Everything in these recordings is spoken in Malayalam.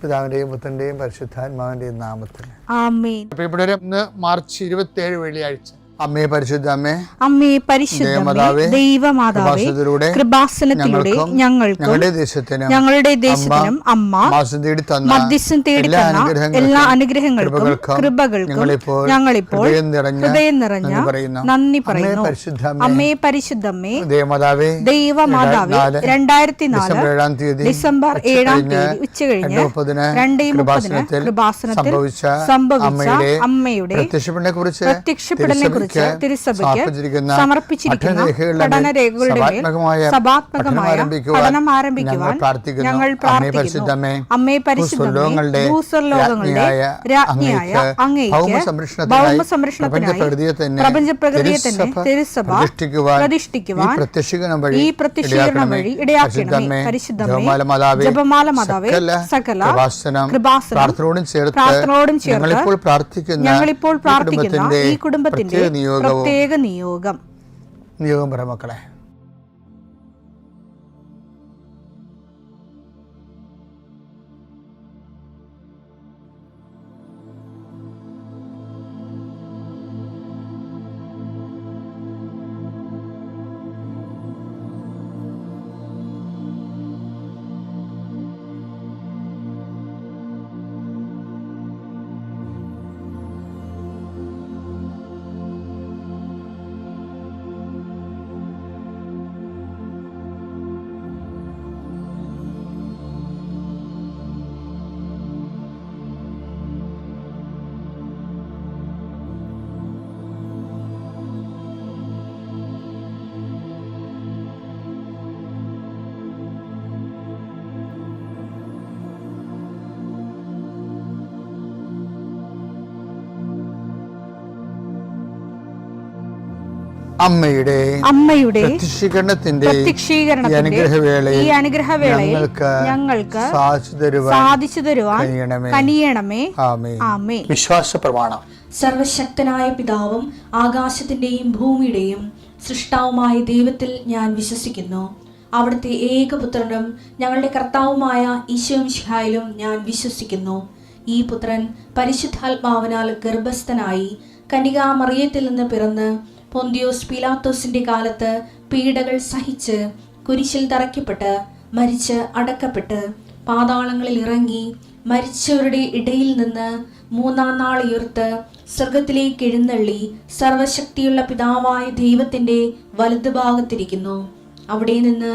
പിതാവിന്റെയും പുത്രന്റെയും പരിശുദ്ധാത്മാവിന്റെയും നാമത്തിൽ ആമേൻ. പ്രിയപ്പെട്ടവരെ, ഇന്ന് മാർച്ച് 27 വെള്ളിയാഴ്ച. അമ്മേ പരിശുദ്ധ അമ്മേ, അമ്മേ പരിശുദ്ധമേ, ദൈവമാതാവേ, കൃപാസനത്തിലൂടെ ഞങ്ങൾക്കും ഞങ്ങളുടെ ദേശത്തിനും അമ്മ മധ്യസ്ഥം തേടി തന്ന എല്ലാ അനുഗ്രഹങ്ങൾക്കും കൃപകൾക്കും ഞങ്ങളിപ്പോൾ ഹൃദയം നിറഞ്ഞ നന്ദി പറയുന്നു. അമ്മേ പരിശുദ്ധമേ, ദൈവമാതാവേ, 2004 ഡിസംബർ 7 ഉച്ചകഴിഞ്ഞ് 2:30 കൃപാസനത്തിൽ സംഭവിച്ച അമ്മയുടെ പ്രത്യക്ഷപ്പെടലിനെ കുറിച്ച് തിരുസഭയ്ക്ക് സമർപ്പിച്ചിരിക്കുന്ന പഠനരേഖകളുടെ മേൽ സഭാത്മകമായ പഠനം ആരംഭിക്കുവാൻ ഞങ്ങൾ പ്രാർത്ഥിക്കുന്നു. അമ്മേ പരിശുദ്ധമേ, ഭൂസ്വർലോകങ്ങളുടെ രാജ്ഞിയായ അങ്ങേയ്ക്ക് ഭൗമസംരക്ഷണത്തിനായി പ്രപഞ്ചപ്രകൃതിയെ തന്നെ തിരുസഭ പ്രതിഷ്ഠിക്കുവാൻ ഈ പ്രത്യക്ഷീകരണം വഴി ഇടയാക്കണമേ. പരിശുദ്ധമേ, ജപമാല മാതാവേ, സകല കൃപാസനം പ്രാർത്ഥനയോടും ചേർത്ത് ഞങ്ങളിപ്പോൾ പ്രാർത്ഥിക്കുന്ന ഈ കുടുംബത്തിന്റെ പ്രത്യേക നിയോഗം പറ മക്കളെ. അമ്മയുടെ പ്രത്യക്ഷീകരണത്തിന്റെ ഈ അനുഗ്രഹവേളയിൽ ഞങ്ങൾക്ക് സാധിച്ചു തരുവാൻ കനിയണമേ. ആമേൻ. വിശ്വാസ പ്രമാണം. സർവശക്തനായ പിതാവും ആകാശത്തിന്റെയും ഭൂമിയുടെയും സൃഷ്ടാവുമായ ദൈവത്തിൽ ഞാൻ വിശ്വസിക്കുന്നു. അവിടുത്തെ ഏകപുത്രനും ഞങ്ങളുടെ കർത്താവുമായ ഈശോമിശിഹായിലും ഞാൻ വിശ്വസിക്കുന്നു. ഈ പുത്രൻ പരിശുദ്ധാത്മാവിനാൽ ഗർഭസ്ഥനായി കന്യകാമറിയത്തിൽ നിന്ന് പിറന്ന് പൊന്തിയോസ് പീലാത്തോസിന്റെ കാലത്ത് പീഡകൾ സഹിച്ച് കുരിശിൽ തറയ്ക്കപ്പെട്ട് മരിച്ച് അടക്കപ്പെട്ട് പാതാളങ്ങളിൽ ഇറങ്ങി മരിച്ചവരുടെ ഇടയിൽ നിന്ന് 3-ാം നാൾ ഉയർത്ത് സ്വർഗത്തിലേക്ക് എഴുന്നള്ളി സർവശക്തിയുള്ള പിതാവായ ദൈവത്തിന്റെ വലതുഭാഗത്തിരിക്കുന്നു. അവിടെ നിന്ന്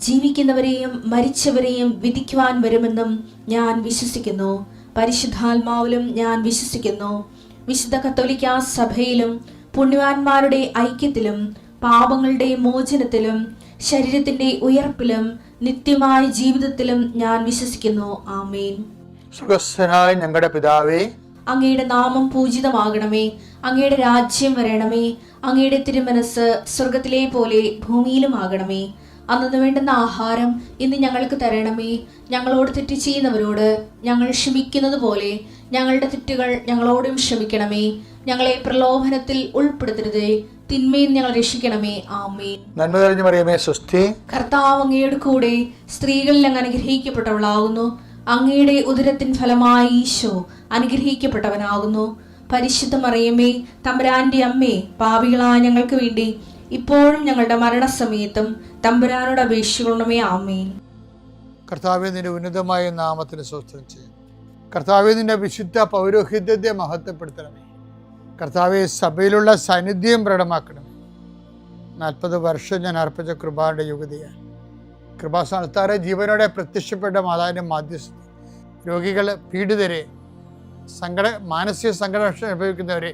ജീവിക്കുന്നവരെയും മരിച്ചവരെയും വിധിക്കുവാൻ വരുമെന്നും ഞാൻ വിശ്വസിക്കുന്നു. പരിശുദ്ധാത്മാവിലും ഞാൻ വിശ്വസിക്കുന്നു. വിശുദ്ധ കത്തോലിക്കാ സഭയിലും പുണ്യവാന്മാരുടെ ഐക്യത്തിലും പാപങ്ങളുടെ മോചനത്തിലും ശരീരത്തിന്റെ ഉയർപ്പിലും നിത്യമായ ജീവിതത്തിലും ഞാൻ വിശ്വസിക്കുന്നു. ആമേൻ. സുഖസ്ഥനായ ഞങ്ങളുടെ പിതാവേ, അങ്ങയുടെ നാമം പൂജിതമാകണമേ. അങ്ങയുടെ രാജ്യം വരണമേ. അങ്ങയുടെ തിരുമനസ് സ്വർഗത്തിലെ പോലെ ഭൂമിയിലും ആകണമേ. അന്നു വേണ്ടുന്ന ആഹാരം ഇന്ന് ഞങ്ങൾക്ക് തരണമേ. ഞങ്ങളോട് തെറ്റ് ചെയ്യുന്നവരോട് ഞങ്ങൾ ക്ഷമിക്കുന്നത് പോലെ ഞങ്ങളുടെ തെറ്റുകൾ ഞങ്ങളോടും ക്ഷമിക്കണമേ. ഞങ്ങളെ പ്രലോഭനത്തിൽ ഉൾപ്പെടുത്തരുതേ, തിന്മയിൽ ഞങ്ങൾ രക്ഷിക്കണമേ. ആമേൻ. നന്മ നിറഞ്ഞ മറിയമേ, സ്വസ്തി. കർത്താവ് അങ്ങയുടെ കൂടെ സ്ത്രീകളിൽ അങ്ങ് അനുഗ്രഹിക്കപ്പെട്ടവളാകുന്നു. അങ്ങയുടെ ഉദരത്തിൻ ഫലമായി ഈശോ അനുഗ്രഹിക്കപ്പെട്ടവനാകുന്നു. പരിശുദ്ധ മറിയമേ, തമ്പുരാന്റെ അമ്മേ, പാപികളായ ഞങ്ങൾക്ക് വേണ്ടി ഇപ്പോഴും ഞങ്ങളുടെ മരണസമയത്തും തമ്പുരാനോട് അപേക്ഷിക്കണമേ. ആമേൻ. കർത്താവേ, നിന്റെ ഉന്നതമായ നാമത്തിന് സ്തോത്രം ചെയ്യും. കർത്താവേ, നിന്റെ വിശുദ്ധ പൗരോഹിത്യത്തെ മഹത്വപ്പെടുത്തണമേ. കർത്താവെ, സഭയിലുള്ള സാന്നിധ്യം പ്രകടമാക്കണമേ. 40 വർഷം ഞാൻ അർപ്പിച്ച കൃപാന്റെ യുഗതിയാണ്. കൃപാസ്ഥാനത്താറെ ജീവനോടെ പ്രത്യക്ഷപ്പെട്ട മാതാവിൻ്റെ മാധ്യസ്ഥ രോഗികൾ, പീഡിതരെ, മാനസിക സംഘർഷം അനുഭവിക്കുന്നവരെ,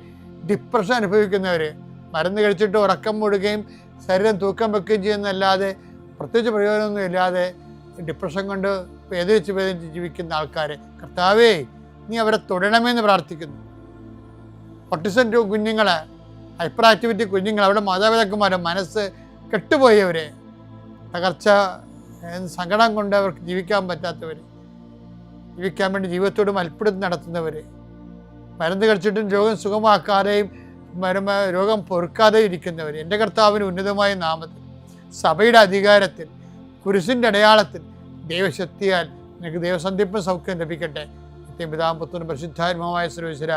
ഡിപ്രഷൻ അനുഭവിക്കുന്നവരെ, മരുന്ന് കഴിച്ചിട്ട് ഉറക്കം മൂടുകയും ശരീരം തൂക്കം വെക്കുകയും ചെയ്യുന്നതല്ലാതെ പ്രത്യേകിച്ച് പ്രയോജനമൊന്നും ഇല്ലാതെ ഡിപ്രഷൻ കൊണ്ട് വേദനിച്ച് ജീവിക്കുന്ന ആൾക്കാരെ കർത്താവേ, നീ അവരെ തൊടണമെന്ന് പ്രാർത്ഥിക്കുന്നു. ഓട്ടിസം കുഞ്ഞുങ്ങൾ, ഹൈപ്പർ ആക്ടിവിറ്റി കുഞ്ഞുങ്ങൾ, അവരുടെ മാതാപിതാക്കന്മാരെ മനസ്സ് കെട്ടുപോയവരെ, തകർച്ച സങ്കടം കൊണ്ട് അവർക്ക് ജീവിക്കാൻ പറ്റാത്തവർ, ജീവിക്കാൻ വേണ്ടി ജീവിതത്തോട് മൽപ്പിടുത്തം നടത്തുന്നവർ, മരുന്ന് കഴിച്ചിട്ടും രോഗം സുഖമാക്കാതെയും രോഗം പൊറുക്കാതെ ഇരിക്കുന്നവർ, എൻ്റെ കർത്താവിന് ഉന്നതമായ നാമത്തിൽ, സഭയുടെ അധികാരത്തിൽ, കുരിശിൻ്റെ അടയാളത്തിൽ, ദൈവശക്തിയാൽ നിനക്ക് ദൈവസന്ധിപ്പും സൗഖ്യം ലഭിക്കട്ടെ. പിതാവും പുത്രനും പരിശുദ്ധാത്മാവുമായ സർവ്വേശ്വര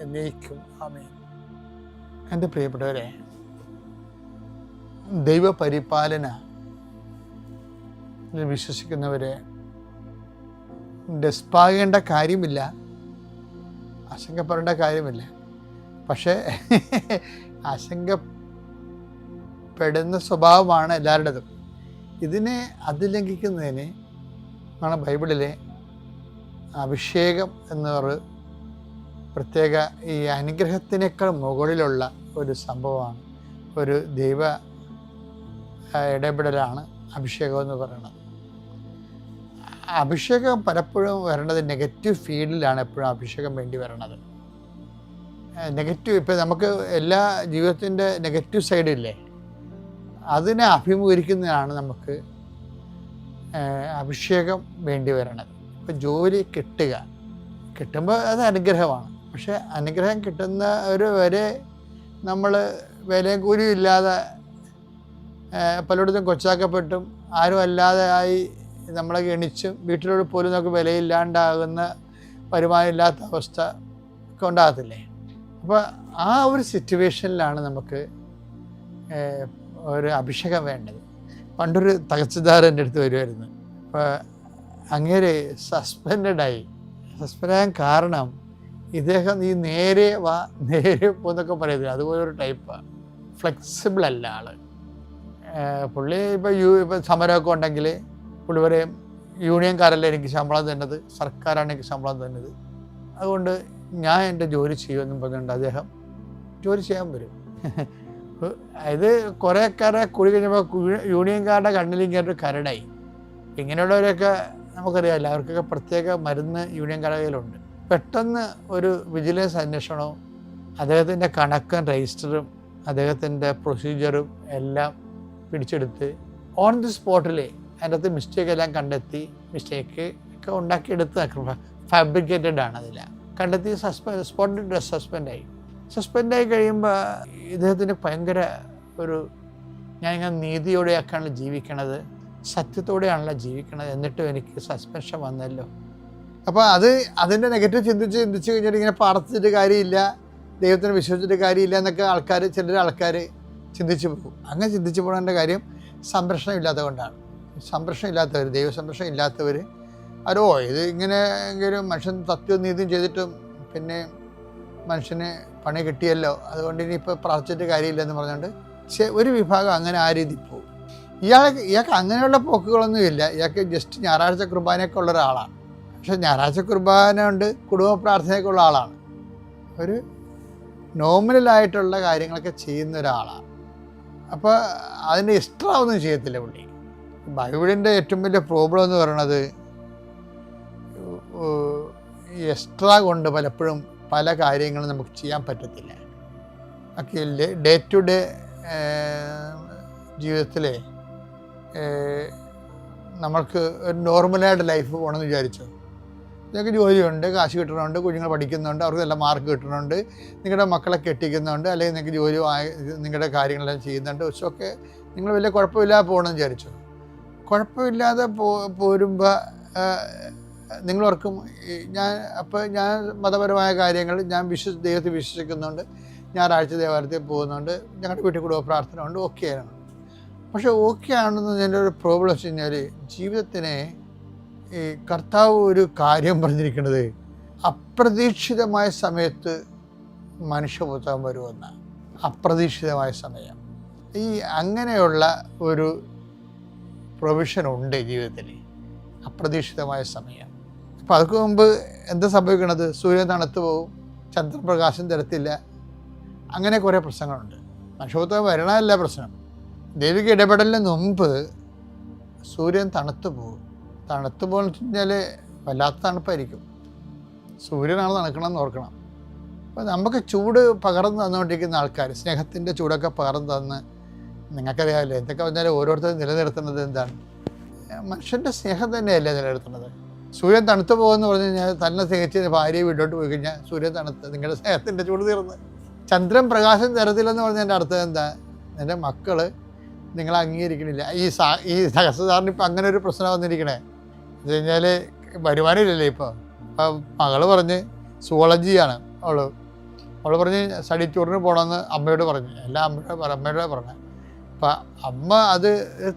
എന്നേക്കും ആമേൻ. എൻ്റെ പ്രിയപ്പെട്ടവരെ, ദൈവപരിപാലന വിശ്വസിക്കുന്നവരെ ഡെസ്പാകേണ്ട കാര്യമില്ല, ആശങ്കപ്പെടേണ്ട കാര്യമില്ല. പക്ഷേ ആശങ്കപ്പെടുന്ന സ്വഭാവമാണ് എല്ലാവരുടേതും. ഇതിനെ അതിലംഘിക്കുന്നതിന് ആണ് ബൈബിളിലെ അഭിഷേകം എന്നൊരു പ്രത്യേക ഈ അനുഗ്രഹത്തിനേക്കാൾ മുകളിലുള്ള ഒരു സംഭവമാണ്, ഒരു ദൈവ ഇടപെടലാണ് അഭിഷേകം എന്ന് പറയുന്നത്. അഭിഷേകം പലപ്പോഴും വരണത് നെഗറ്റീവ് ഫീൽഡിലാണ് എപ്പോഴും അഭിഷേകം വേണ്ടി വരണത്. നെഗറ്റീവ്, ഇപ്പം നമുക്ക് എല്ലാ ജീവിതത്തിൻ്റെ നെഗറ്റീവ് സൈഡില്ലേ, അതിനെ അഭിമുഖീകരിക്കുന്നതാണ് നമുക്ക് അഭിഷേകം വേണ്ടി വരണത്. ഇപ്പം ജോലി കിട്ടുമ്പോൾ അത് അനുഗ്രഹമാണ്. പക്ഷേ അനുഗ്രഹം കിട്ടുന്നവർ വരെ നമ്മൾ വിലയും കൂലിയും ഇല്ലാതെ പലയിടത്തും കൊച്ചാക്കപ്പെട്ടും ആരും അല്ലാതെ ആയി നമ്മളെ ഗണിച്ചും വീട്ടിലോട് പോലും നമുക്ക് വിലയില്ലാണ്ടാകുന്ന വരുമാനമില്ലാത്ത അവസ്ഥ ഒക്കെ ഉണ്ടാകത്തില്ലേ. അപ്പോൾ ആ ഒരു സിറ്റുവേഷനിലാണ് നമുക്ക് ഒരു അഭിഷേകം വേണ്ടത്. പണ്ടൊരു തകച്ചുദാരൻ എൻ്റെ അടുത്ത് വരുമായിരുന്നു. അപ്പോൾ അങ്ങേരെ സസ്പെൻഡായി കാരണം ഇദ്ദേഹം ഈ നേരെ വാ നേരെ പോന്നൊക്കെ പറയുന്നത് അതുപോലൊരു ടൈപ്പാണ്. ഫ്ലെക്സിബിൾ അല്ല ആള്. പുള്ളി ഇപ്പോൾ സമരമൊക്കെ ഉണ്ടെങ്കിൽ പുള്ളി പറയും യൂണിയൻകാരല്ല എനിക്ക് ശമ്പളം തന്നത്, സർക്കാരാണ് എനിക്ക് ശമ്പളം തന്നത്, അതുകൊണ്ട് ഞാൻ എൻ്റെ ജോലി ചെയ്യുമെന്നും പറഞ്ഞുകൊണ്ട് അദ്ദേഹം ജോലി ചെയ്യാൻ വരും. ഇത് കുറേക്കാരെ കൂടി കഴിഞ്ഞപ്പോൾ യൂണിയൻകാരുടെ കണ്ണിലും കയറി കരടായി. ഇങ്ങനെയുള്ളവരൊക്കെ നമുക്കറിയാമല്ലോ, അവർക്കൊക്കെ പ്രത്യേക മരുന്ന് യൂണിയൻകാരുടെ കയ്യിലുണ്ട്. പെട്ടെന്ന് ഒരു വിജിലൻസ് അന്വേഷണവും അദ്ദേഹത്തിൻ്റെ കണക്കും രജിസ്റ്ററും അദ്ദേഹത്തിൻ്റെ പ്രൊസീജിയറും എല്ലാം പിടിച്ചെടുത്ത് ഓൺ ദി സ്പോട്ടിൽ അതിൻ്റെ അകത്ത് മിസ്റ്റേക്ക് എല്ലാം കണ്ടെത്തി, മിസ്റ്റേക്ക് ഒക്കെ ഉണ്ടാക്കിയെടുത്ത് ഫാബ്രിക്കേറ്റഡ് ആണ് അതിലാണ് കണ്ടെത്തി സ്പോട്ടിൽ സസ്പെൻഡായി കഴിയുമ്പോൾ ഇദ്ദേഹത്തിന് ഭയങ്കര ഒരു ഞാനിങ്ങനെ നീതിയോടെയൊക്കെയാണല്ലോ ജീവിക്കണത്, സത്യത്തോടെയാണല്ലോ ജീവിക്കണത്, എന്നിട്ടും എനിക്ക് സസ്പെൻഷൻ വന്നല്ലോ. അപ്പോൾ അതിൻ്റെ നെഗറ്റീവ് ചിന്തിച്ച് കഴിഞ്ഞിട്ട് ഇങ്ങനെ പ്രാർത്ഥിച്ചിട്ട് കാര്യമില്ല, ദൈവത്തിന് വിശ്വസിച്ചിട്ട് കാര്യമില്ല എന്നൊക്കെ ചില ആൾക്കാർ ചിന്തിച്ച് പോകും. അങ്ങനെ ചിന്തിച്ച് പോകേണ്ട കാര്യം സംരക്ഷണം ഇല്ലാത്തത് കൊണ്ടാണ്. സംരക്ഷണം ഇല്ലാത്തവർ, ദൈവസംരക്ഷണം ഇല്ലാത്തവർ ഇത് ഇങ്ങനെ എങ്കിലും മനുഷ്യൻ സത്യവും നീതിയും ചെയ്തിട്ടും പിന്നെ മനുഷ്യന് പണി കിട്ടിയല്ലോ, അതുകൊണ്ട് ഇനിയിപ്പോൾ പ്രാർത്ഥിച്ചിട്ട് കാര്യമില്ലെന്ന് പറഞ്ഞുകൊണ്ട് ഒരു വിഭാഗം അങ്ങനെ ആ രീതി പോകും. ഇയാൾക്ക് അങ്ങനെയുള്ള പോക്കുകളൊന്നും ഇല്ല. ഇയാൾക്ക് ജസ്റ്റ് ഞായറാഴ്ച കുർബാനയൊക്കെ ഉള്ള ഒരാളാണ്. പക്ഷെ ഞായറാഴ്ച കുർബാന ഉണ്ട്, കുടുംബ പ്രാർത്ഥനയൊക്കെ ഉള്ള ആളാണ്. ഒരു നോമിനലായിട്ടുള്ള കാര്യങ്ങളൊക്കെ ചെയ്യുന്ന ഒരാളാണ്. അപ്പോൾ അതിന് എക്സ്ട്രാ ഒന്നും ചെയ്യത്തില്ല പുള്ളി. ബൈബിളിൻ്റെ ഏറ്റവും വലിയ പ്രോബ്ലം എന്ന് പറയുന്നത് എക്സ്ട്രാ കൊണ്ട് പലപ്പോഴും പല കാര്യങ്ങളും നമുക്ക് ചെയ്യാൻ പറ്റത്തില്ല. ഒക്കെ ഡേ ടു ഡേ ജീവിതത്തിലെ നമ്മൾക്ക് ഒരു നോർമലായിട്ട് ലൈഫ് പോകണമെന്ന് വിചാരിച്ചോ. നിങ്ങൾക്ക് ജോലിയുണ്ട്, കാശ് കിട്ടണമുണ്ട്, കുഞ്ഞുങ്ങൾ പഠിക്കുന്നുണ്ട്, അവർക്ക് നല്ല മാർക്ക് കിട്ടുന്നുണ്ട്, നിങ്ങളുടെ മക്കളെ കെട്ടിക്കുന്നുണ്ട്, അല്ലെങ്കിൽ നിങ്ങൾക്ക് ജോലി നിങ്ങളുടെ കാര്യങ്ങളെല്ലാം ചെയ്യുന്നുണ്ട്, ഒക്കെ നിങ്ങൾ വലിയ കുഴപ്പമില്ലാതെ പോകണമെന്ന് വിചാരിച്ചോ. കുഴപ്പമില്ലാതെ പോരുമ്പോൾ നിങ്ങളോർക്കും ഞാൻ മതപരമായ കാര്യങ്ങൾ ഞാൻ ദൈവത്തെ വിശ്വസിക്കുന്നുണ്ട്, ഞായറാഴ്ച ദേവാലയത്തിൽ പോകുന്നുണ്ട്, ഞങ്ങളുടെ വീട്ടിൽ കുടുംബ പ്രാർത്ഥന ഉണ്ട്, ഓക്കെയാണ്. പക്ഷെ ഓക്കെ ആണെന്നതിൻ്റെ ഒരു പ്രോബ്ലം വെച്ച് കഴിഞ്ഞാൽ ജീവിതത്തിനെ ഈ കർത്താവ് ഒരു കാര്യം പറഞ്ഞിരിക്കുന്നത് അപ്രതീക്ഷിതമായ സമയത്ത് മനുഷ്യപുത്രൻ വരുമെന്ന്. അപ്രതീക്ഷിതമായ സമയം, ഈ അങ്ങനെയുള്ള ഒരു പ്രൊവിഷൻ ഉണ്ട് ജീവിതത്തിൽ, അപ്രതീക്ഷിതമായ സമയം. അപ്പോൾ അതൊക്കെ മുമ്പ് എന്താ സംഭവിക്കണത്? സൂര്യൻ തണുത്തു പോകും, ചന്ദ്രപ്രകാശം തരത്തില്ല, അങ്ങനെ കുറേ പ്രശ്നങ്ങളുണ്ട്. മനുഷ്യപുത്രൻ വരണമല്ല പ്രശ്നം. ദൈവിക ഇടപെടലിന് മുമ്പ് സൂര്യൻ തണുത്തു പോകും. തണുത്തു പോകുന്ന വെച്ച് കഴിഞ്ഞാൽ വല്ലാത്ത തണുപ്പായിരിക്കും. സൂര്യനാണ് തണുക്കണമെന്ന് ഓർക്കണം. അപ്പോൾ നമുക്ക് ചൂട് പകർന്നു തന്നുകൊണ്ടിരിക്കുന്ന ആൾക്കാർ, സ്നേഹത്തിൻ്റെ ചൂടൊക്കെ പകർന്നു തന്ന്, നിങ്ങൾക്കറിയാമല്ലോ എന്തൊക്കെ പറഞ്ഞാൽ ഓരോരുത്തരും നിലനിർത്തുന്നത് എന്താണ്? മനുഷ്യൻ്റെ സ്നേഹം തന്നെയല്ലേ നിലനിർത്തുന്നത്. സൂര്യൻ തണുത്തു പോകുമെന്ന് പറഞ്ഞു കഴിഞ്ഞാൽ തന്നെ സ്നേഹിച്ച് ഭാര്യയെ വീട്ടിലോട്ട് പോയി കഴിഞ്ഞാൽ സൂര്യൻ തണുത്ത്, നിങ്ങളുടെ സ്നേഹത്തിൻ്റെ ചൂട് തീർന്ന്. ചന്ദ്രൻ പ്രകാശം തരത്തില്ലെന്ന് പറഞ്ഞതിൻ്റെ അർത്ഥം എന്താ? എൻ്റെ മക്കൾ നിങ്ങളെ അംഗീകരിക്കണില്ല. ഈ സഹസ്രധാരന് ഇപ്പം അങ്ങനെ ഒരു പ്രശ്നം വന്നിരിക്കണേ. എന്ന് കഴിഞ്ഞാൽ വരുമാനമില്ലല്ലേ ഇപ്പോൾ. അപ്പം മകള് പറഞ്ഞ് സുവോളജിയാണ് അവൾ പറഞ്ഞ് സ്റ്റഡി ടൂറിന് പോകണമെന്ന് അമ്മയോട് പറഞ്ഞു. എല്ലാം അമ്മയോട് പറഞ്ഞു. അപ്പം അമ്മ അത്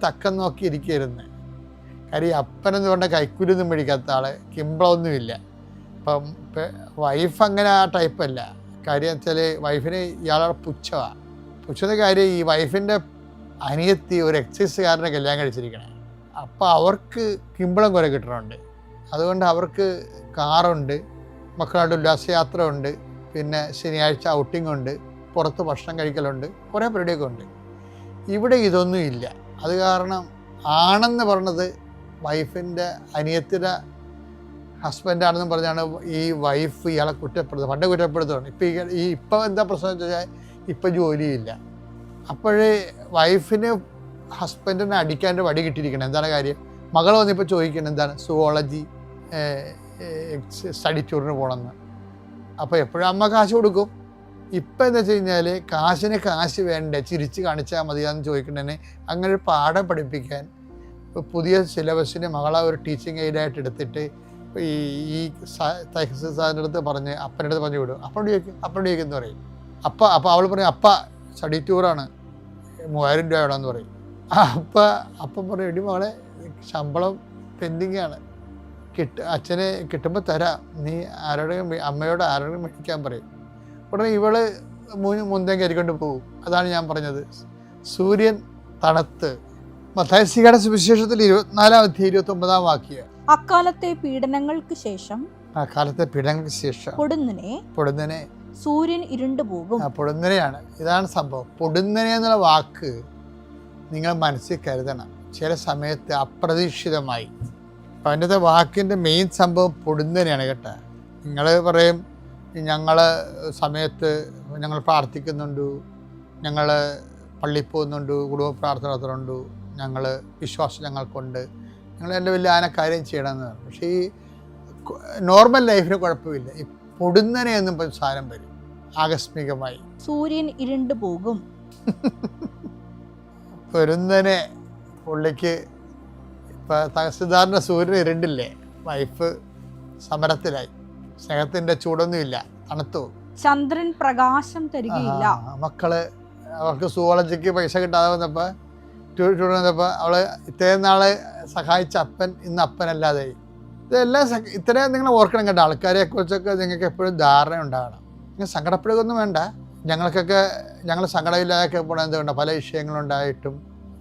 തക്കം നോക്കി ഇരിക്കുകയായിരുന്നു. കാര്യം അപ്പനെന്ന് പറഞ്ഞാൽ കൈക്കൂലൊന്നും മേടിക്കാത്ത ആൾ, കിമ്പളൊന്നുമില്ല. അപ്പം വൈഫ് അങ്ങനെ ആ ടൈപ്പല്ല. കാര്യം വെച്ചാൽ വൈഫിന് ഇയാളുടെ പുച്ഛമാണ്. പുച്ഛത്തെ കാര്യം ഈ വൈഫിൻ്റെ അനിയത്തി ഒരു എക്സൈസുകാരനെ കല്യാണം കഴിച്ചിരിക്കണേ. അപ്പോൾ അവർക്ക് കിമ്പളം കുറെ കിട്ടുന്നുണ്ട്. അതുകൊണ്ട് അവർക്ക് കാറുണ്ട്, മക്കളുടെ ഉല്ലാസയാത്ര ഉണ്ട്, പിന്നെ ശനിയാഴ്ച ഔട്ടിംഗ് ഉണ്ട്, പുറത്ത് ഭക്ഷണം കഴിക്കലുണ്ട്, കുറേ പരിപാടിയൊക്കെ ഉണ്ട്. ഇവിടെ ഇതൊന്നും ഇല്ല. അത് കാരണം ആണെന്ന് പറഞ്ഞത് വൈഫിൻ്റെ അനിയത്തിൻ്റെ ഹസ്ബൻഡാണെന്ന് പറഞ്ഞാണ് ഈ വൈഫ് ഇയാളെ കുറ്റപ്പെടുത്തുന്നത്. പണ്ട് കുറ്റപ്പെടുത്തുകയാണ്. ഇപ്പം എന്താ പ്രശ്നം എന്ന് വെച്ചാൽ ഇപ്പം ജോലിയില്ല. അപ്പോഴേ വൈഫിന് ഹസ്ബൻഡിനെ അടിക്കാൻ്റെ വടി കിട്ടിയിരിക്കണം. എന്താണ് കാര്യം? മകൾ വന്നിപ്പോൾ ചോദിക്കണം എന്താണ് സുവോളജി സ്റ്റഡി ടൂറിന് പോകണമെന്ന്. അപ്പോൾ എപ്പോഴും അമ്മ കാശ് കൊടുക്കും. ഇപ്പം എന്താ വെച്ച് കഴിഞ്ഞാൽ കാശിന് കാശ് വേണ്ടേ, ചിരിച്ച് കാണിച്ചാൽ മതിയാന്ന് ചോദിക്കുന്നതിന് അങ്ങനെ ഒരു പാഠം പഠിപ്പിക്കാൻ പുതിയ സിലബസിന് മകളെ ഒരു ടീച്ചിങ് എയ്ഡായിട്ട് എടുത്തിട്ട് ഈ സാറിൻ്റെ അടുത്ത് പറഞ്ഞ് അപ്പൻ്റെ അടുത്ത് പറഞ്ഞു വിടും. അപ്പനോട് ചോദിക്കുമെന്ന് പറയും. അപ്പോൾ അവൾ പറയും അപ്പ സ്റ്റഡി ടൂറാണ് 3000 രൂപ വേണമെന്ന് പറയും. അപ്പം പറയും എടി മകളെ ശമ്പളം പെൻഡിങ്ങാണ്, അച്ഛന് കിട്ടുമ്പോൾ തരാം, നീ അമ്മയോട് ആരോടും മേടിക്കാൻ പറയും. ഉടനെ ഇവള് മുന്തം കയറിക്കൊണ്ട് പോകും. അതാണ് ഞാൻ പറഞ്ഞത്. സൂര്യൻ തണുത്ത്. മത്തായിയുടെ സുവിശേഷത്തിൽ 24-ാം അധ്യായം 29-ാം വാക്യം. അക്കാലത്തെ പീഡനങ്ങൾക്ക് ശേഷം പൊടുന്നനെ സൂര്യൻ ഇരുണ്ടുപോകും. പൊടുന്നനെയാണ്. ഇതാണ് സംഭവം. പൊടുന്നനെ എന്നുള്ള വാക്ക് നിങ്ങൾ മനസ്സിൽ കരുതണം. ചില സമയത്ത് അപ്രതീക്ഷിതമായി. അപ്പം അതിൻ്റെ വാക്കിൻ്റെ മെയിൻ സംഭവം പൊടുന്നനെയാണ് കേട്ടോ. നിങ്ങൾ പറയും ഞങ്ങൾ സമയത്ത് ഞങ്ങൾ പ്രാർത്ഥിക്കുന്നുണ്ട്, ഞങ്ങൾ പള്ളിയിൽ പോകുന്നുണ്ട്, കുടുംബ പ്രാർത്ഥന നടത്തുന്നുണ്ട്, ഞങ്ങൾ വിശ്വാസം ഞങ്ങൾക്കുണ്ട്, ഞങ്ങൾ എൻ്റെ വലിയ ആന കാര്യം ചെയ്യണമെന്ന് പറഞ്ഞു. പക്ഷേ ഈ നോർമൽ ലൈഫിന് കുഴപ്പമില്ല. ഈ പൊടുന്നനെ എന്നും സാധനം വരും ആകസ്മികമായി. സൂര്യൻ ഇരുണ്ടു പോകും. പൊരുന്നനെ പുള്ളിക്ക് ഇപ്പം തഹസിൽദാറിൻ്റെ സൂര്യൻ ഇരുണ്ടില്ലേ, വൈഫ് സമരത്തിലായി. സ്നേഹത്തിൻ്റെ ചൂടൊന്നുമില്ല, തണുത്തു. ചന്ദ്രൻ പ്രകാശം തരികയില്ല. മക്കള് അവർക്ക് സുവോളജിക്ക് പൈസ കിട്ടാതെ വന്നപ്പോൾ ട്യൂഷൻ വന്നപ്പോൾ അവള് ഇത്രയും നാള് സഹായിച്ച അപ്പൻ ഇന്ന് അപ്പനല്ലാതായി. ഇതെല്ലാം ഇത്രയും നിങ്ങൾ ഓർക്കണം കേട്ടോ. ആൾക്കാരെ കുറിച്ചൊക്കെ നിങ്ങൾക്ക് എപ്പോഴും ധാരണ ഉണ്ടാകണം. നിങ്ങൾ സങ്കടപ്പെടുകയൊന്നും വേണ്ട. ഞങ്ങൾ സങ്കടമില്ലാതൊക്കെ പോകണം. എന്തുകൊണ്ടാണ് പല വിഷയങ്ങളുണ്ടായിട്ടും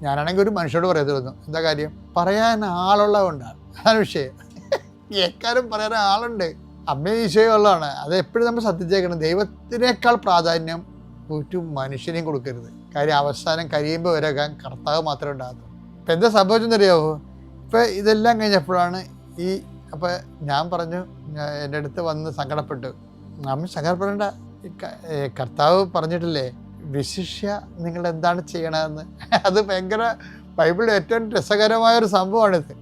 ഞാനാണെങ്കിൽ ഒരു മനുഷ്യരോട് പറയരുത്. എന്താ കാര്യം? പറയാൻ ആളുള്ളതുകൊണ്ടാണ്. അതാണ് വിഷയം. കേൾക്കാനും പറയാൻ ആളുണ്ട്. അമ്മയും ഈശോയും ഉള്ളതാണ്. അത് എപ്പോഴും നമ്മൾ ശ്രദ്ധിച്ചേക്കണം. ദൈവത്തിനേക്കാൾ പ്രാധാന്യം ഒരു മനുഷ്യനെയും കൊടുക്കരുത്. കാര്യം അവസാനം കഴിയുമ്പോൾ വരെ കർത്താവ് മാത്രമേ ഉണ്ടാകത്തുള്ളൂ. ഇപ്പം എന്താ സംഭവിച്ചെന്നറിയാമോ? ഇപ്പം ഇതെല്ലാം കഴിഞ്ഞപ്പോഴാണ് അപ്പം ഞാൻ പറഞ്ഞു, എൻ്റെ അടുത്ത് വന്ന് സങ്കടപ്പെട്ടു. നമ്മൾ സങ്കടപ്പെടേണ്ട, കർത്താവ് പറഞ്ഞിട്ടില്ലേ വിശിഷ്യ നിങ്ങൾ എന്താണ് ചെയ്യണമെന്ന്. അത് ഭയങ്കര ബൈബിളിൽ ഏറ്റവും രസകരമായൊരു സംഭവമാണിത്.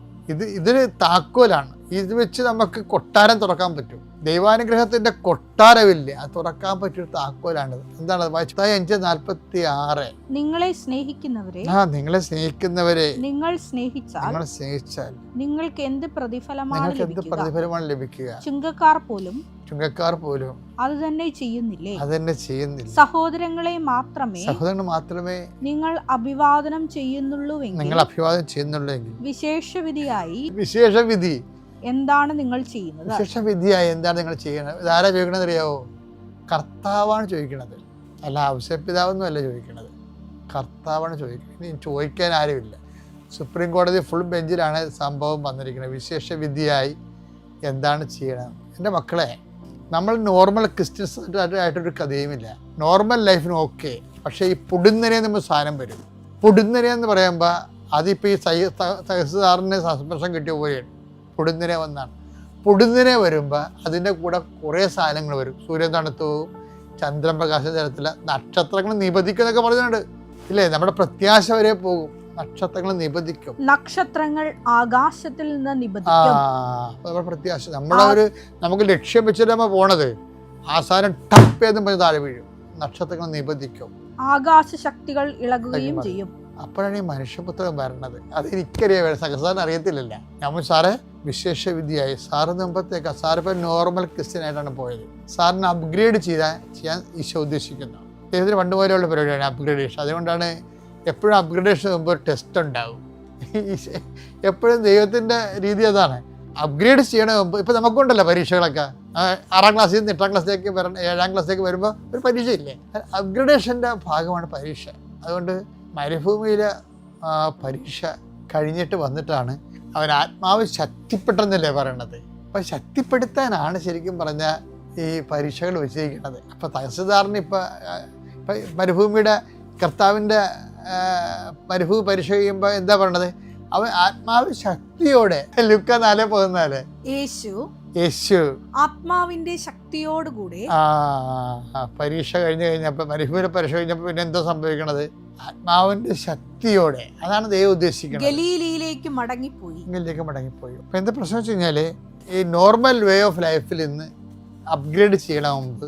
ഇതിന് താക്കോലാണ്. ഇത് വെച്ച് നമുക്ക് കൊട്ടാരം തുറക്കാൻ പറ്റും. ദൈവാനുഗ്രഹത്തിൻ്റെ കൊട്ടാരമില്ലേ, അത് തുറക്കാൻ പറ്റിയൊരു താക്കോലാണിത്. എന്താണ്? 5:46. നിങ്ങളെ സ്നേഹിക്കുന്നവരെ നിങ്ങൾ സ്നേഹിച്ചാൽ നിങ്ങൾക്ക് എന്ത് പ്രതിഫലമാണ് ലഭിക്കുക? ചുങ്കക്കാർ പോലും അത് തന്നെ ചെയ്യുന്നില്ലേ? സഹോദരങ്ങളെ മാത്രമേ നിങ്ങൾ അഭിവാദനം ചെയ്യുന്നുള്ളൂവെങ്കിൽ വിശേഷവിധി എന്താണ് നിങ്ങൾ ചെയ്യുന്നത്? വിശേഷവിധിയായി എന്താണ് നിങ്ങൾ ചെയ്യുന്നത്? ഇതാരാ ചോദിക്കണത് അറിയാവോ? കർത്താവാണ് ചോദിക്കണത്. അല്ല ഔസേപ്പിതാവൊന്നും അല്ല ചോദിക്കണത്, കർത്താവാണ് ചോദിക്കുന്നത്. ഇനി ചോദിക്കാൻ ആരുമില്ല. സുപ്രീം കോടതി ഫുൾ ബെഞ്ചിലാണ് സംഭവം വന്നിരിക്കുന്നത്. വിശേഷവിധിയായി എന്താണ് ചെയ്യണം? എൻ്റെ മക്കളെ, നമ്മൾ നോർമൽ ക്രിസ്ത്യൻസ് ആയിട്ടൊരു കഥയുമില്ല. നോർമൽ ലൈഫിന് ഓക്കെ. പക്ഷേ ഈ പൊടുന്നനെ നമ്മൾ സാധനം വരും. പൊടുന്നനെ എന്ന് പറയുമ്പോൾ അതിപ്പോൾ ഈ തഹസിൽദാറിന് സസ്പെൻഷൻ കിട്ടിയ പോലെയാണ്. പൊടുന്നനെ വന്നാണ്. പൊടുന്നനെ വരുമ്പോൾ അതിൻ്റെ കൂടെ കുറേ സാധനങ്ങൾ വരും. സൂര്യൻ തണുത്തു പോകും, ചന്ദ്രൻ പ്രകാശം തരത്തില്ല, നക്ഷത്രങ്ങൾ നിബന്ധിക്കും എന്നൊക്കെ പറഞ്ഞിട്ടുണ്ട് ഇല്ലേ? നമ്മുടെ പ്രത്യാശ വരെ പോകും. നക്ഷത്രങ്ങൾ നിബന്ധിക്കും. നക്ഷത്രങ്ങൾ ആകാശത്തിൽ നിന്ന് നിബന്ധിക്കും. നമ്മുടെ പ്രത്യാശ, നമുക്ക് ലക്ഷ്യം വെച്ചിട്ട് നമ്മൾ പോണത്, ആസാരം ടപ്പ് എന്ന് പറഞ്ഞ് താഴെ വീഴും. നക്ഷത്രങ്ങൾ നിബന്ധിക്കും. ആകാശ ശക്തികൾ ഇളകുകയും ചെയ്യും. അപ്പോഴാണ് ഈ മനുഷ്യപുത്രൻ വരണത്. അത് എനിക്കറിയാം, സാറിന് അറിയത്തില്ലല്ല. നമ്മൾ സാറ് വിശേഷ വിദ്യയായി, സാറ് മുമ്പത്തേക്ക് സാറിപ്പോൾ നോർമൽ ക്രിസ്ത്യനായിട്ടാണ് പോയത്. സാറിന് അപ്ഗ്രേഡ് ചെയ്യാൻ ഈശോ ഉദ്ദേശിക്കുന്നു. അദ്ദേഹത്തിന് പണ്ട് പോലെയുള്ള പരിപാടിയാണ് അപ്ഗ്രേഡേഷൻ. അതുകൊണ്ടാണ് എപ്പോഴും അപ്ഗ്രേഡേഷൻ മുമ്പ് ഒരു ടെസ്റ്റ് ഉണ്ടാവും. എപ്പോഴും ദൈവത്തിൻ്റെ രീതി അതാണ്, അപ്ഗ്രേഡ് ചെയ്യണ മുമ്പ്. ഇപ്പം നമുക്കുണ്ടല്ലോ പരീക്ഷകളൊക്കെ, 6ാം ക്ലാസ്സിൽ നിന്ന് 8ാം ക്ലാസ്സിലേക്ക് 7ാം ക്ലാസ്സിലേക്ക് വരുമ്പോൾ ഒരു പരീക്ഷയില്ലേ, അപ്ഗ്രഡേഷൻ്റെ ഭാഗമാണ് പരീക്ഷ. അതുകൊണ്ട് മരുഭൂമിയിലെ പരീക്ഷ കഴിഞ്ഞിട്ട് വന്നിട്ടാണ് അവൻ ആത്മാവ് ശക്തിപ്പെട്ടെന്നല്ലേ പറയണത്. അപ്പം ശക്തിപ്പെടുത്താനാണ് ശരിക്കും പറഞ്ഞാൽ ഈ പരീക്ഷകൾ വെച്ചിരിക്കുന്നത്. അപ്പം തഹസിൽദാറിന് ഇപ്പം മരുഭൂമിയുടെ കർത്താവിൻ്റെ മരുഭൂമി പരീക്ഷ ചെയ്യുമ്പോൾ എന്താ പറയണത്, അവൻ ആത്മാവ് ശക്തിയോടെ. ലുക്ക 4:14 യേശു ആത്മാവിന്റെ ശക്തിയോടുകൂടെ പരീക്ഷ കഴിഞ്ഞപ്പോൾ മരുഭൂമിയുടെ പരീക്ഷ കഴിഞ്ഞപ്പോൾ പിന്നെ എന്താ സംഭവിക്കണത്, ആത്മാവിന്റെ ശക്തിയോടെ. അതാണ് ദൈവം ഉദ്ദേശിക്കുന്നത്. ഗലീലയിലേക്ക് മടങ്ങിപ്പോയി. അപ്പം എന്താ പ്രശ്നം വെച്ച് കഴിഞ്ഞാൽ, ഈ നോർമൽ വേ ഓഫ് ലൈഫിൽ നിന്ന് അപ്ഗ്രേഡ് ചെയ്യണ മുമ്പ്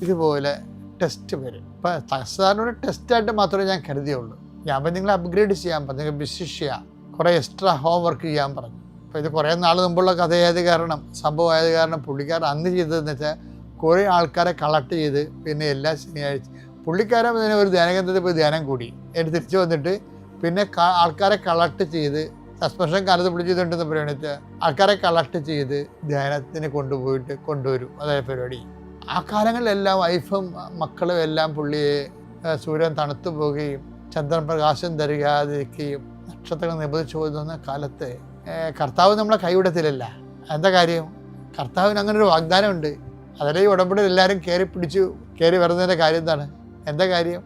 ഇതുപോലെ ടെസ്റ്റ് വരും. ഇപ്പം തഹസിൽദാറിനൊരു ടെസ്റ്റായിട്ട് മാത്രമേ ഞാൻ കരുതിയുള്ളൂ. ഞാൻ നിങ്ങൾ അപ്ഗ്രേഡ് ചെയ്യാൻ പറഞ്ഞു, നിങ്ങൾ ബിസിനസ് ചെയ്യാം, കുറേ എക്സ്ട്രാ ഹോം വർക്ക് ചെയ്യാൻ പറഞ്ഞു. അപ്പോൾ ഇത് കുറേ നാൾ മുമ്പുള്ള കഥയായത് കാരണം, സംഭവമായത് കാരണം പുള്ളിക്കാരൻ അന്ന് ചെയ്തതെന്ന് വെച്ചാൽ കുറേ ആൾക്കാരെ കളക്ട് ചെയ്ത് പിന്നെ എല്ലാ ശനിയാഴ്ച പുള്ളിക്കാരൻ തന്നെ ഒരു ധ്യാനകേന്ദ്രത്തിൽ പോയി ധ്യാനം കൂടി. എന്നിട്ട് തിരിച്ചു വന്നിട്ട് പിന്നെ ആൾക്കാരെ കളക്ട് ചെയ്ത്, സസ്പെൻഷൻ കാലത്ത് പുള്ളി ചെയ്തുകൊണ്ടിരുന്ന പരിപാടി വെച്ചാൽ ആൾക്കാരെ കളക്ട് ചെയ്ത് ധ്യാനത്തിന് കൊണ്ടുവരും. അതായത് പരിപാടി. ആ കാലങ്ങളിലെല്ലാം വൈഫും മക്കളും എല്ലാം പുള്ളിയെ സൂര്യൻ തണുത്തു പോവുകയും ചന്ദ്രൻ പ്രകാശം തരികാതിരിക്കുകയും നക്ഷത്രങ്ങൾ നിബന്ധിച്ചു പോകുന്ന കാലത്ത് കർത്താവ് നമ്മളെ കൈവിടത്തില്ലല്ല. എന്താ കാര്യം, കർത്താവിന് അങ്ങനെ ഒരു വാഗ്ദാനമുണ്ട്. അതിലെ ഉടമ്പടിയിൽ എല്ലാവരും കയറി വരുന്നതിൻ്റെ കാര്യം എന്താണ്, എന്താ കാര്യം,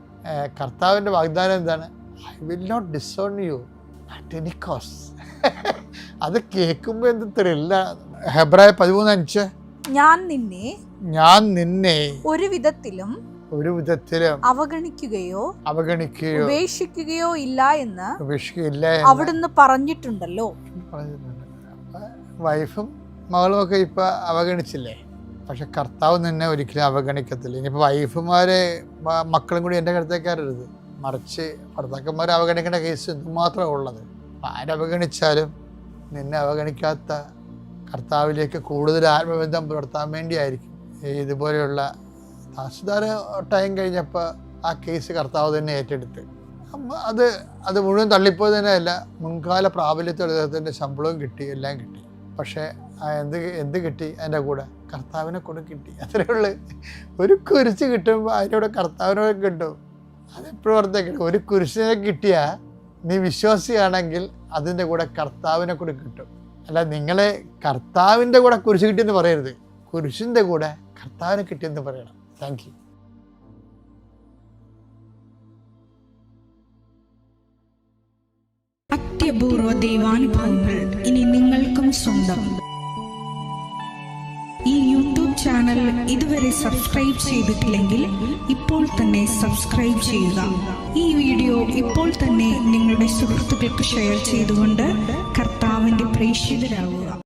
കർത്താവിൻ്റെ വാഗ്ദാനം എന്താണ്, I will not disown you at any cost. അത് കേൾക്കുമ്പോൾ എന്ത് ത്രില്ല. ഹെബ്രായ 13:5 ഞാൻ നിന്നെ ഒരു വിധത്തിലും അവഗണിക്കുകയോ ഉപേക്ഷിക്കുകയോ ഇല്ല എന്ന് അവിടുന്ന് പറഞ്ഞിട്ടുണ്ടല്ലോ. വൈഫും മകളും ഒക്കെ ഇപ്പൊ അവഗണിച്ചില്ലേ, പക്ഷെ കർത്താവ് നിന്നെ ഒരിക്കലും അവഗണിക്കത്തില്ല. ഇനിയിപ്പോൾ വൈഫുമാരെ മക്കളും കൂടി എൻ്റെ അടുത്തേക്കാരരുത്, മറിച്ച് ഭർത്താക്കന്മാരെ അവഗണിക്കേണ്ട കേസ് എന്തുമാത്രമാണ് ഉള്ളത്. ആരവഗണിച്ചാലും നിന്നെ അവഗണിക്കാത്ത കർത്താവിലേക്ക് കൂടുതൽ ആത്മബന്ധം പുലർത്താൻ വേണ്ടിയായിരിക്കും ഇതുപോലെയുള്ള. തഹസിൽദാർ ടൈം കഴിഞ്ഞപ്പോൾ ആ കേസ് കർത്താവ് തന്നെ ഏറ്റെടുത്ത് അത് മുഴുവൻ തള്ളിപ്പോയത് തന്നെയല്ല, മുൻകാല പ്രാബല്യത്തോടെ അദ്ദേഹത്തിൻ്റെ ശമ്പളവും കിട്ടി, എല്ലാം കിട്ടി. പക്ഷേ എന്ത് കിട്ടി, അതിൻ്റെ കൂടെ കർത്താവിനെ കൂടെ കിട്ടി. അത്രയേ ഉള്ളൂ. ഒരു കുരിശ് കിട്ടുമ്പോൾ അതിനോട് കർത്താവിനോട് കിട്ടും. അതെപ്പോഴും ഓർത്തേക്കണം, ഒരു കുരിശിനെ കിട്ടിയാൽ നീ വിശ്വാസിയാണെങ്കിൽ അതിൻ്റെ കൂടെ കർത്താവിനെ കൂടെ കിട്ടും. അല്ല, നിങ്ങളെ കർത്താവിൻ്റെ കൂടെ കുരിശ് കിട്ടിയെന്ന് പറയരുത്, കുരിശിൻ്റെ കൂടെ കർത്താവിനെ കിട്ടിയെന്ന് പറയണം. Thank you. അത്യപൂർവ ദൈവാനുഭവങ്ങൾ ഇനി നിങ്ങൾക്കും സ്വന്തം. ഈ യൂട്യൂബ് ചാനൽ ഇതുവരെ സബ്സ്ക്രൈബ് ചെയ്തിട്ടില്ലെങ്കിൽ ഇപ്പോൾ തന്നെ സബ്സ്ക്രൈബ് ചെയ്യുക. ഈ വീഡിയോ ഇപ്പോൾ തന്നെ നിങ്ങളുടെ സുഹൃത്തുക്കൾക്ക് ഷെയർ ചെയ്തുകൊണ്ട് കർത്താവിൻ്റെ പ്രേക്ഷിതരാകുക.